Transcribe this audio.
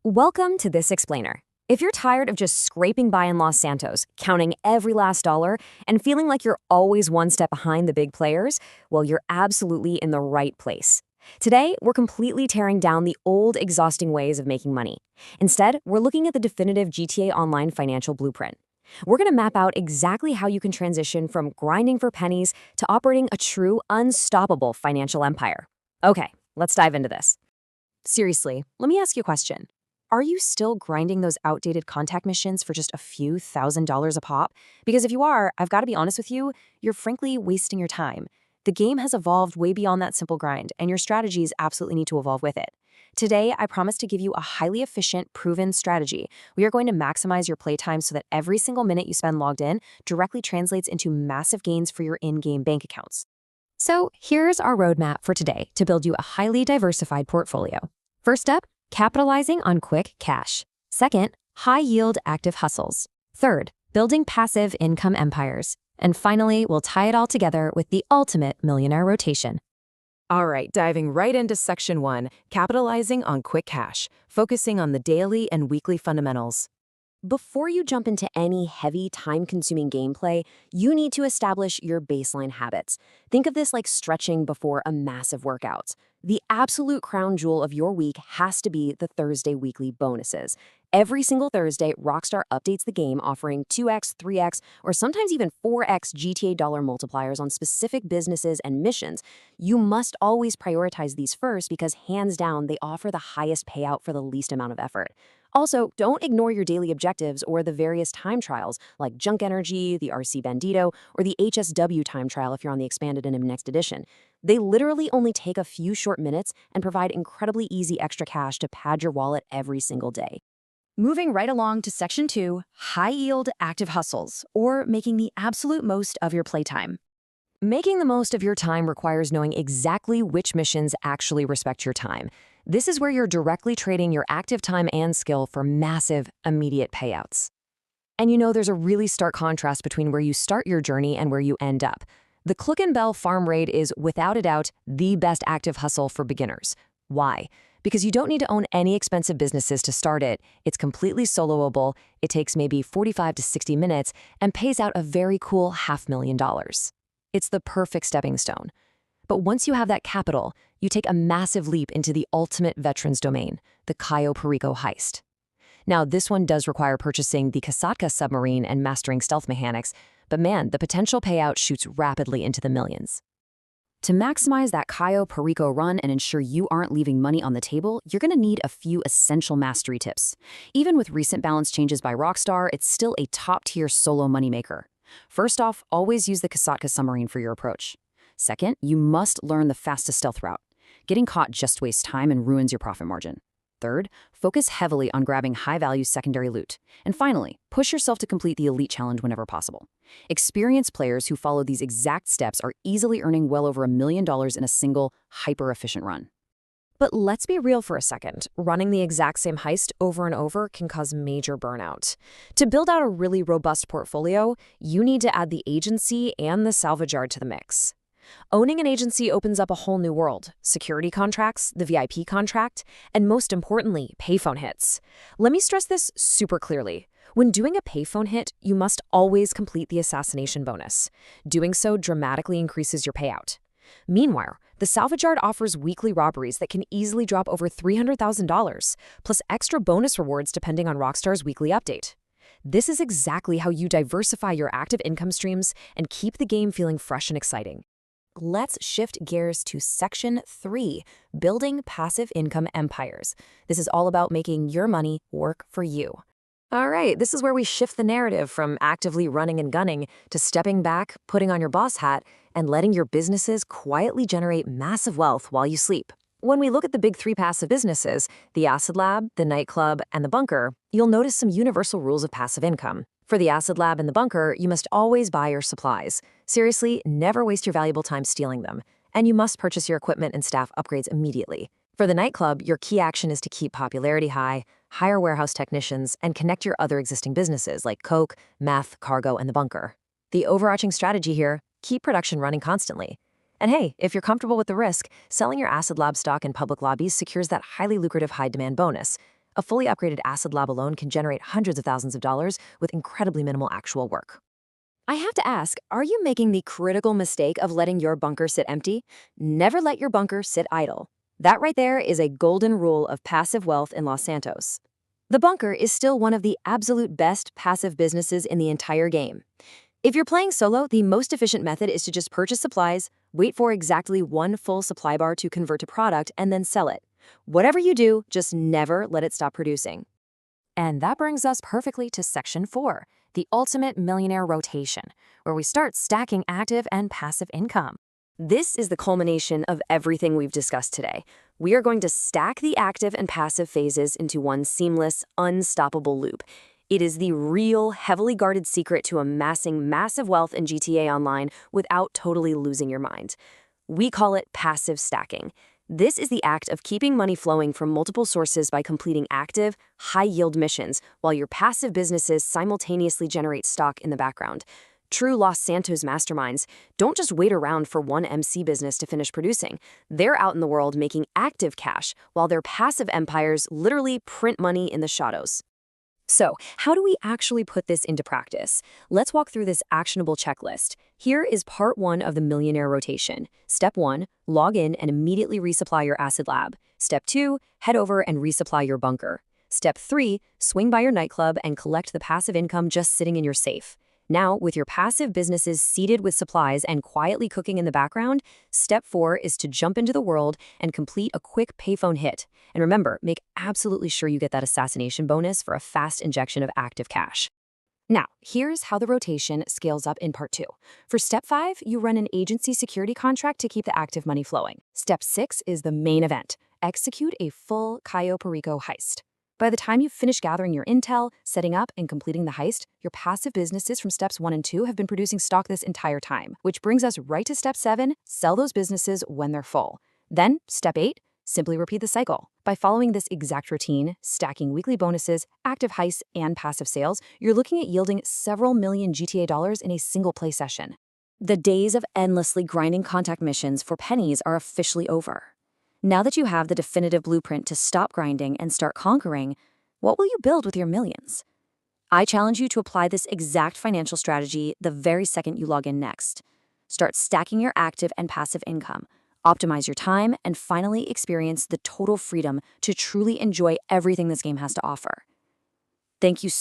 Welcome to This Explainer. If you're tired of just scraping by in Los Santos, counting every last dollar, and feeling like you're always one step behind the big players, well, you're absolutely in the right place. Today, we're completely tearing down the old, exhausting ways of making money. Instead, we're looking at the definitive GTA Online financial blueprint. We're going to map out exactly how you can transition from grinding for pennies to operating a true, unstoppable financial empire. Okay, let's dive into this. Seriously, let me ask you a question. Are you still grinding those outdated contact missions for just a few $1,000s a pop? Because if you are, I've got to be honest with you, you're frankly wasting your time. The game has evolved way beyond that simple grind, and your strategies absolutely need to evolve with it. Today, I promise to give you a highly efficient, proven strategy. We are going to maximize your playtime so that every single minute you spend logged in directly translates into massive gains for your in-game bank accounts. So here's our roadmap for today to build you a highly diversified portfolio. First up, capitalizing on quick cash. Second, high-yield active hustles. Third, building passive income empires. And finally, we'll tie it all together with the ultimate millionaire rotation. All right, diving right into Section 1, capitalizing on quick cash, focusing on the daily and weekly fundamentals. Before you jump into any heavy, time-consuming gameplay, you need to establish your baseline habits. Think of this like stretching before a massive workout. The absolute crown jewel of your week has to be the Thursday weekly bonuses. Every single Thursday, Rockstar updates the game offering 2x, 3x, or sometimes even 4x GTA dollar multipliers on specific businesses and missions. You must always prioritize these first because hands down, they offer the highest payout for the least amount of effort. Also, don't ignore your daily objectives or the various time trials like Junk Energy, the RC Bandito, or the HSW time trial if you're on the expanded and next edition. They literally only take a few short minutes and provide incredibly easy extra cash to pad your wallet every single day. Moving right along to Section 2, high-yield active hustles, or making the absolute most of your playtime. Making the most of your time requires knowing exactly which missions actually respect your time. This is where you're directly trading your active time and skill for massive, immediate payouts. And you know, there's a really stark contrast between where you start your journey and where you end up. The Cluckin Bell Farm Raid is, without a doubt, the best active hustle for beginners. Why? Because you don't need to own any expensive businesses to start it. It's completely soloable, it takes maybe 45 to 60 minutes, and pays out a very cool $500,000. It's the perfect stepping stone. But once you have that capital, you take a massive leap into the ultimate veteran's domain, the Cayo Perico Heist. Now, this one does require purchasing the Kasatka submarine and mastering stealth mechanics, but man, the potential payout shoots rapidly into the millions. To maximize that Cayo Perico run and ensure you aren't leaving money on the table, you're going to need a few essential mastery tips. Even with recent balance changes by Rockstar, it's still a top-tier solo moneymaker. First off, always use the Kasatka submarine for your approach. Second, you must learn the fastest stealth route. Getting caught just wastes time and ruins your profit margin. Third, focus heavily on grabbing high-value secondary loot. And finally, push yourself to complete the elite challenge whenever possible. Experienced players who follow these exact steps are easily earning well over $1 million in a single, hyper-efficient run. But let's be real for a second. Running the exact same heist over and over can cause major burnout. To build out a really robust portfolio, you need to add the agency and the salvage yard to the mix. Owning an agency opens up a whole new world: security contracts, the VIP contract, and most importantly, payphone hits. Let me stress this super clearly. When doing a payphone hit, you must always complete the assassination bonus. Doing so dramatically increases your payout. Meanwhile, the salvage yard offers weekly robberies that can easily drop over $300,000, plus extra bonus rewards depending on Rockstar's weekly update. This is exactly how you diversify your active income streams and keep the game feeling fresh and exciting. Let's shift gears to Section 3, building passive income empires. This is all about making your money work for you. All right, this is where we shift the narrative from actively running and gunning to stepping back, putting on your boss hat, and letting your businesses quietly generate massive wealth while you sleep. When we look at the big three passive businesses, the Acid Lab, the Nightclub, and the Bunker, you'll notice some universal rules of passive income. For the Acid Lab and the Bunker, you must always buy your supplies. Seriously, never waste your valuable time stealing them. And you must purchase your equipment and staff upgrades immediately. For the Nightclub, your key action is to keep popularity high, hire warehouse technicians, and connect your other existing businesses like Coke, Meth, Cargo, and the Bunker. The overarching strategy here: keep production running constantly. And hey, if you're comfortable with the risk, selling your Acid Lab stock in public lobbies secures that highly lucrative high-demand bonus. A fully upgraded Acid Lab alone can generate hundreds of thousands of dollars with incredibly minimal actual work. I have to ask, are you making the critical mistake of letting your bunker sit empty? Never let your bunker sit idle. That right there is a golden rule of passive wealth in Los Santos. The bunker is still one of the absolute best passive businesses in the entire game. If you're playing solo, the most efficient method is to just purchase supplies, wait for exactly one full supply bar to convert to product, and then sell it. Whatever you do, just never let it stop producing. And that brings us perfectly to Section 4, the ultimate millionaire rotation, where we start stacking active and passive income. This is the culmination of everything we've discussed today. We are going to stack the active and passive phases into one seamless, unstoppable loop. It is the real, heavily guarded secret to amassing massive wealth in GTA Online without totally losing your mind. We call it passive stacking. This is the act of keeping money flowing from multiple sources by completing active, high-yield missions while your passive businesses simultaneously generate stock in the background. True Los Santos masterminds don't just wait around for one MC business to finish producing. They're out in the world making active cash while their passive empires literally print money in the shadows. So, how do we actually put this into practice? Let's walk through this actionable checklist. Here is part 1 of the millionaire rotation. Step 1, log in and immediately resupply your Acid Lab. Step 2, head over and resupply your bunker. Step 3, swing by your nightclub and collect the passive income just sitting in your safe. Now, with your passive businesses seated with supplies and quietly cooking in the background, step 4 is to jump into the world and complete a quick payphone hit. And remember, make absolutely sure you get that assassination bonus for a fast injection of active cash. Now, here's how the rotation scales up in part 2. For step 5, you run an agency security contract to keep the active money flowing. Step 6 is the main event. Execute a full Cayo Perico heist. By the time you've finished gathering your intel, setting up, and completing the heist, your passive businesses from steps 1 and 2 have been producing stock this entire time, which brings us right to step 7, sell those businesses when they're full. Then, step 8, simply repeat the cycle. By following this exact routine, stacking weekly bonuses, active heists, and passive sales, you're looking at yielding several million GTA dollars in a single play session. The days of endlessly grinding contact missions for pennies are officially over. Now that you have the definitive blueprint to stop grinding and start conquering, what will you build with your millions? I challenge you to apply this exact financial strategy the very second you log in next. Start stacking your active and passive income, optimize your time, and finally experience the total freedom to truly enjoy everything this game has to offer. Thank you so